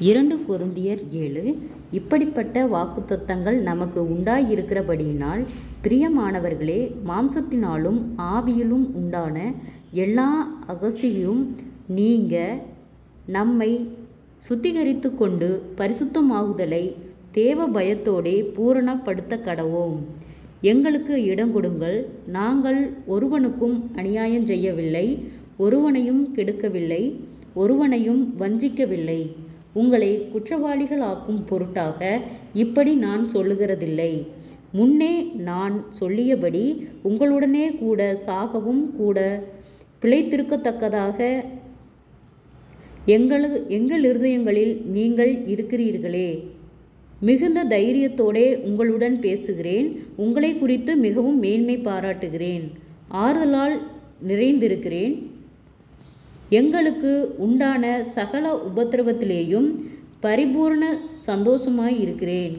2 கொரிந்தியர் 7. இப்படிப்பட்ட வாக்குத்தத்தங்கள் நமக்கு உண்டாயிருக்கிறபடியினால், பிரியமானவர்களே, மாம்சத்தினாலும் ஆவியிலும் உண்டான எல்லா அகசியும் நீங்க நம்மை சுத்திகரித்து கொண்டு பரிசுத்தமாகுதலை தேவ பயத்தோடே பூரணப்படுத்தக் கடவோம். எங்களுக்கு இடங்கொடுங்கள். நாங்கள் ஒருவனுக்கும் அநியாயம் செய்யவில்லை, ஒருவனையும் கெடுக்கவில்லை, ஒருவனையும் வஞ்சிக்கவில்லை. உங்களை குற்றவாளிகள் ஆக்கும் பொருட்டாக இப்படி நான் சொல்லுகிறதில்லை. முன்னே நான் சொல்லியபடி உங்களுடனே கூட சாகவும் கூட பிழைத்திருக்கத்தக்கதாக எங்கள் இருதயங்களில் நீங்கள் இருக்கிறீர்களே. மிகுந்த தைரியத்தோடே உங்களுடன் பேசுகிறேன். உங்களை குறித்து மிகவும் மேன்மை பாராட்டுகிறேன். ஆறுதலால் நிறைந்திருக்கிறேன். எங்களுக்கு உண்டான சகல உபத்திரவத்திலேயும் பரிபூர்ண சந்தோஷமாயிருக்கிறேன்.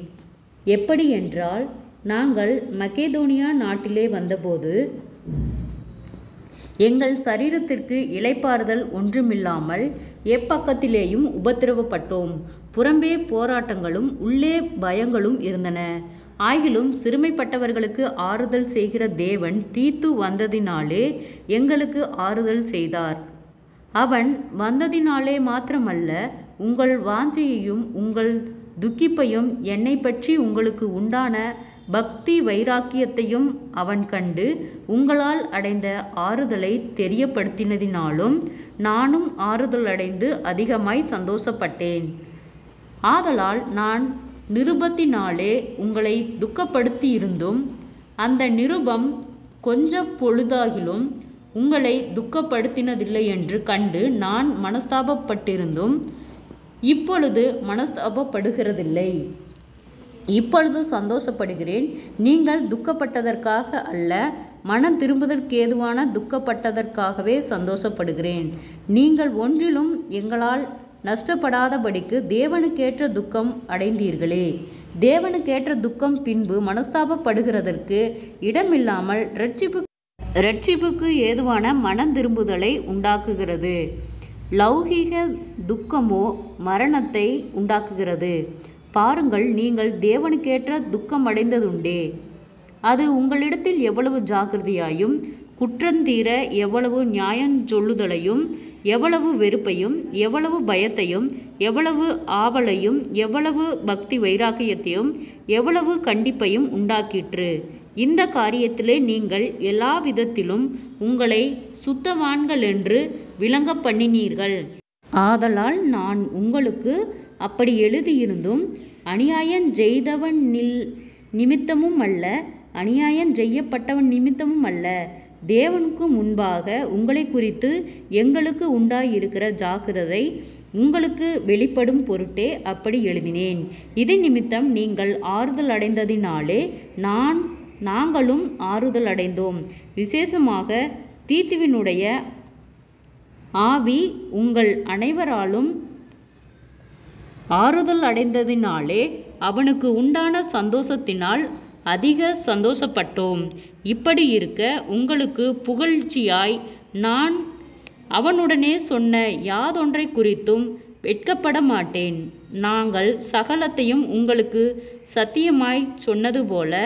எப்படி என்றால், நாங்கள் மக்கெதோனியா நாட்டிலே வந்தபோது எங்கள் சரீரத்திற்கு இளைப்பாறுதல் ஒன்றுமில்லாமல் எப்பக்கத்திலேயும் உபத்திரவப்பட்டோம். புறம்பே போராட்டங்களும் உள்ளே பயங்களும் இருந்தன. ஆகிலும் சிறுமைப்பட்டவர்களுக்கு ஆறுதல் செய்கிற தேவன் தீத்து வந்ததினாலே எங்களுக்கு ஆறுதல் செய்தார். அவன் வந்ததினாலே மாத்திரமல்ல, உங்கள் வாஞ்சையையும் உங்கள் துக்கிப்பையும் என்னை பற்றி உங்களுக்கு உண்டான பக்தி வைராக்கியத்தையும் அவன் கண்டு உங்களால் அடைந்த ஆறுதலை தெரியப்படுத்தினதினாலும் நானும் ஆறுதல் அடைந்து அதிகமாய் சந்தோஷப்பட்டேன். ஆதலால் நான் நிருபத்தினாலே உங்களை துக்கப்படுத்தியிருந்தும் அந்த நிருபம் கொஞ்ச பொழுதாகிலும் உங்களை துக்கப்படுத்தினதில்லை என்று கண்டு நான் மனஸ்தாபப்பட்டிருந்தும் இப்பொழுது மனஸ்தாபப்படுகிறதில்லை. இப்பொழுது சந்தோஷப்படுகிறேன். நீங்கள் துக்கப்பட்டதற்காக அல்ல, மனம் திரும்புதற்கேதுவான துக்கப்பட்டதற்காகவே சந்தோஷப்படுகிறேன். நீங்கள் ஒன்றிலும் எங்களால் நஷ்டப்படாதபடிக்கு தேவனுக்கேற்ற துக்கம் அடைந்தீர்களே. தேவனுக்கேற்ற துக்கம் பின்பு மனஸ்தாபப்படுகிறதற்கு இடமில்லாமல் இரட்சிப்புக்கு ஏதுவான மனம் திரும்புதலை உண்டாக்குகிறது. லௌகீக துக்கமோ மரணத்தை உண்டாக்குகிறது. பாருங்கள், நீங்கள் தேவனுக்கேற்ற துக்கம் அடைந்ததுண்டே. அது உங்களிடத்தில் எவ்வளவு ஜாக்கிரதையாயும் குற்றந்தீர எவ்வளவு நியாயஞ்சொல்லுதலையும் எவ்வளவு வெறுப்பையும் எவ்வளவு பயத்தையும் எவ்வளவு ஆவலையும் எவ்வளவு பக்தி வைராக்கியத்தையும் எவ்வளவு கண்டிப்பையும் உண்டாக்கிற்று. இந்த காரியத்திலே நீங்கள் எல்லா விதத்திலும் உங்களை சுத்தவான்களென்று விளங்க பண்ணினீர்கள். ஆதலால் நான் உங்களுக்கு அப்படி எழுதியிருந்தும் அநியாயம் செய்தவன் நிமித்தமும் அல்ல, அநியாயம் செய்யப்பட்டவன் நிமித்தமும் அல்ல, தேவனுக்கு முன்பாக உங்களை குறித்து எங்களுக்கு உண்டாயிருக்கிற ஜாக்கிரதை உங்களுக்கு வெளிப்படும் பொருட்டே அப்படி எழுதினேன். இதன் நிமித்தம் நீங்கள் ஆறுதல் அடைந்ததினாலே நாங்களும் ஆறுதல் அடைந்தோம். விசேஷமாக தீத்துவினுடைய ஆவி உங்கள் அனைவராலும் ஆறுதல் அடைந்ததினாலே அவனுக்கு உண்டான சந்தோஷத்தினால் அதிக சந்தோஷப்பட்டோம். இப்படி இருக்க உங்களுக்கு புகழ்ச்சியாய் நான் அவனுடனே சொன்ன யாதொன்றை குறித்தும் வெட்கப்பட மாட்டேன். நாங்கள் சகலத்தையும் உங்களுக்கு சத்தியமாய் சொன்னது போல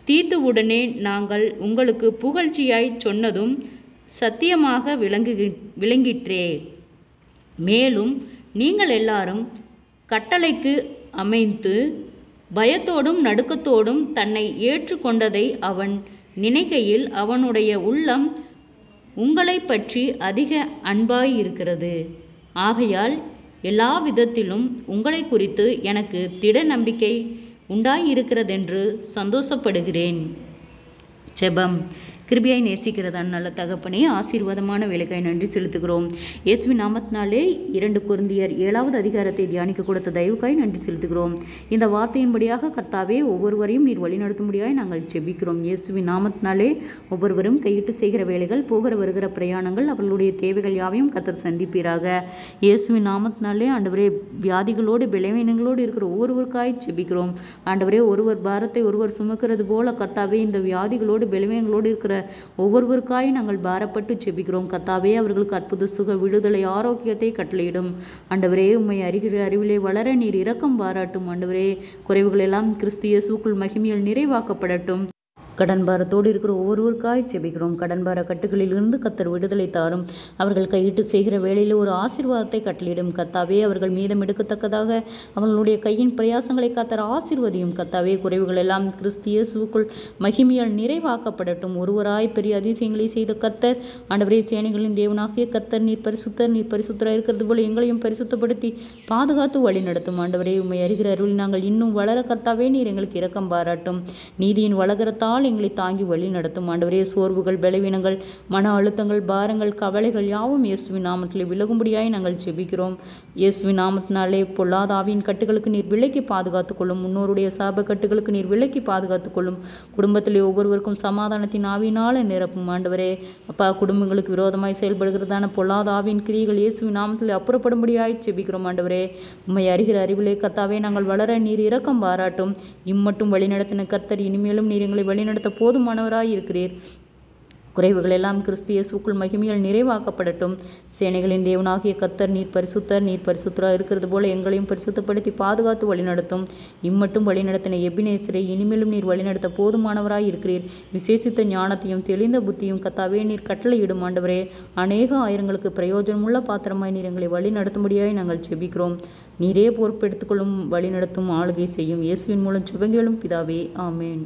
தீத்துவுடனே நாங்கள் உங்களுக்கு புகழ்ச்சியாய் சொன்னதும் சத்தியமாக விளங்கிற்றே. மேலும் நீங்கள் எல்லாரும் கட்டளைக்கு அமைந்து பயத்தோடும் நடுக்கத்தோடும் தன்னை ஏற்றுக்கொண்டதை அவன் நினைக்கையில் அவனுடைய உள்ளம் உங்களை பற்றி அதிக அன்பாயிருக்கிறது. ஆகையால் எல்லா விதத்திலும் உங்களை குறித்து எனக்கு திட நம்பிக்கை உண்டாயிருக்கிறதென்று சந்தோஷப்படுகிறேன். ஜெபம். கிருபையாய் நேசிக்கிறதா நல்ல தகப்பனே, ஆசீர்வாதமான வேலைக்காய் நன்றி செலுத்துகிறோம். இயேசுவின் நாமத்தினாலே 2 கொரிந்தியர் 7வது அதிகாரத்தை தியானிக்க கொடுத்த தயவுக்காய் நன்றி செலுத்துகிறோம். இந்த வார்த்தையின்படியாக கர்த்தாவே ஒவ்வொருவரையும் நீர் வழிநடத்தும்படியாய் நாங்கள் ஜெபிக்கிறோம். இயேசுவின் நாமத்தினாலே ஒவ்வொருவரும் கையிட்டு செய்கிற வேலைகள், போகிற வருகிற பிரயாணங்கள், அவர்களுடைய தேவைகள் யாவையும் கர்த்தர் சந்திப்பீராக. இயேசுவின் நாமத்தினாலே ஆண்டவரே, வியாதிகளோடு பலவீனங்களோடு இருக்கிற ஒவ்வொருவருக்காய் ஜெபிக்கிறோம். ஆண்டவரே, ஒருவர் பாரத்தை ஒருவர் சுமக்கிறது போல கர்த்தாவே, இந்த வியாதிகளோடு பலவீனங்களோடு இருக்கிற ஒவ்வொருவருக்காய் நாங்கள் பாரப்பட்டு செபிக்கிறோம். கர்த்தாவே, அவர்களுக்கு அற்புத சுக விடுதலை ஆரோக்கியத்தை கட்டளையிடும். ஆண்டவரே, உம்மை அறிகிற அறிவிலே வளர நீர் இரக்கம் பாராட்டும். ஆண்டவரே, குறைவுகள் எல்லாம் கிறிஸ்து இயேசுவுக்குள் மகிமையில் நிறைவாக்கப்படட்டும். கடன் பாரத்தோடு இருக்கிற ஒவ்வொருவருக்காய் செபிக்கிறோம். கடன் பார கட்டுகளிலிருந்து கர்த்தர் விடுதலை தாரும். அவர்கள் கையிட்டு செய்கிற வேளையில் ஒரு ஆசீர்வாதத்தை கட்டளையிடும். கர்த்தாவே, அவர்கள் மீதம் எடுக்கத்தக்கதாக அவர்களுடைய கையின் பிரயாசங்களை கர்த்தர் ஆசீர்வதியும். கர்த்தாவே, குறைவுகள் எல்லாம் கிறிஸ்து இயேசுவுக்குள் மகிமையால் நிறைவாக்கப்படட்டும். ஒருவராய் பெரிய அதிசயங்களை செய்த கர்த்தர், ஆண்டவரே, சேனைகளின் தேவனாகிய கர்த்தர், நீர் பரிசுத்தராக இருக்கிறது போல எங்களையும் பரிசுத்தப்படுத்தி பாதுகாத்து வழி நடத்தும். ஆண்டவரே, உம்மை அறிகிற அருளில் நாங்கள் இன்னும் வளர கர்த்தாவே, நீர் எங்களுக்கு இரக்கம் பாராட்டும். நீதியின் வளகரத்தால் எங்களை தாங்கி வழி நடத்தும். ஆண்டவரே, சோர்வுகள், பலவீனங்கள், மன அழுத்தங்கள், பாரங்கள், கவலைகள் யாவும் இயேசுவின் நாமத்திலே விலகும்படியாய் நாங்கள் செபிக்கிறோம். இயேசுவின் நாமத்தினாலே பொல்லாத ஆவியின் கட்டுகளுக்கு நீர் விலக்கி பாதுகாத்துக் கொள்ளும். முன்னோருடைய சாப கட்டுகளுக்கு நீர் விலக்கி பாதுகாத்துக் கொள்ளும். குடும்பத்திலே ஒவ்வொருவருக்கும் சமாதானத்தின் ஆவியினால நிரப்பும். ஆண்டவரே, அப்பா, குடும்பங்களுக்கு விரோதமாய் செயல்படுகிறதான பொல்லாத ஆவியின் கிரியைகள் இயேசுவின் நாமத்திலே அப்புறப்படும்படியாய் செபிக்கிறோம். ஆண்டவரே, உம்மை அறிகிற அறிவிலே கர்த்தாவே, நாங்கள் வளர நீர் இரக்கம் பாராட்டும். இம்மட்டும் வழிநடத்தின கர்த்தர், இனிமேலும் நீர் எங்களை வழிநடத்த போதுமானவராய் இருக்கிறீர். குறைவுகள் எல்லாம் கிறிஸ்து இயேசுவுக்குள் மகிமையால் நிறைவாக்கப்படட்டும். சேனைகளின் தேவனாகிய கர்த்தர், நீர் பரிசுத்தராக இருக்கிறது போல எங்களையும் பரிசுத்தப்படுத்தி பாதுகாத்து வழிநடத்தும். இம்மட்டும் வழிநடத்தின எபினேசரை இனிமேலும் நீர் வழிநடத்த போதுமானவராய் இருக்கிறீர். விசேஷித்த ஞானத்தையும் தெளிந்த புத்தியும் கர்த்தாவே நீர் கட்டளையிடும். ஆண்டவரே, அநேக ஆயிரங்களுக்கு பிரயோஜனமுள்ள பாத்திரமாய் நீர் எங்களை வழி நடத்தும்படியாய் நாங்கள் செபிக்கிறோம். நீரே பொறுப்பெடுத்துக்கொள்ளும், வழிநடத்தும், ஆளுகை செய்யும். இயேசுவின் மூலம் சுபங்களும் பிதாவே, ஆமேன்.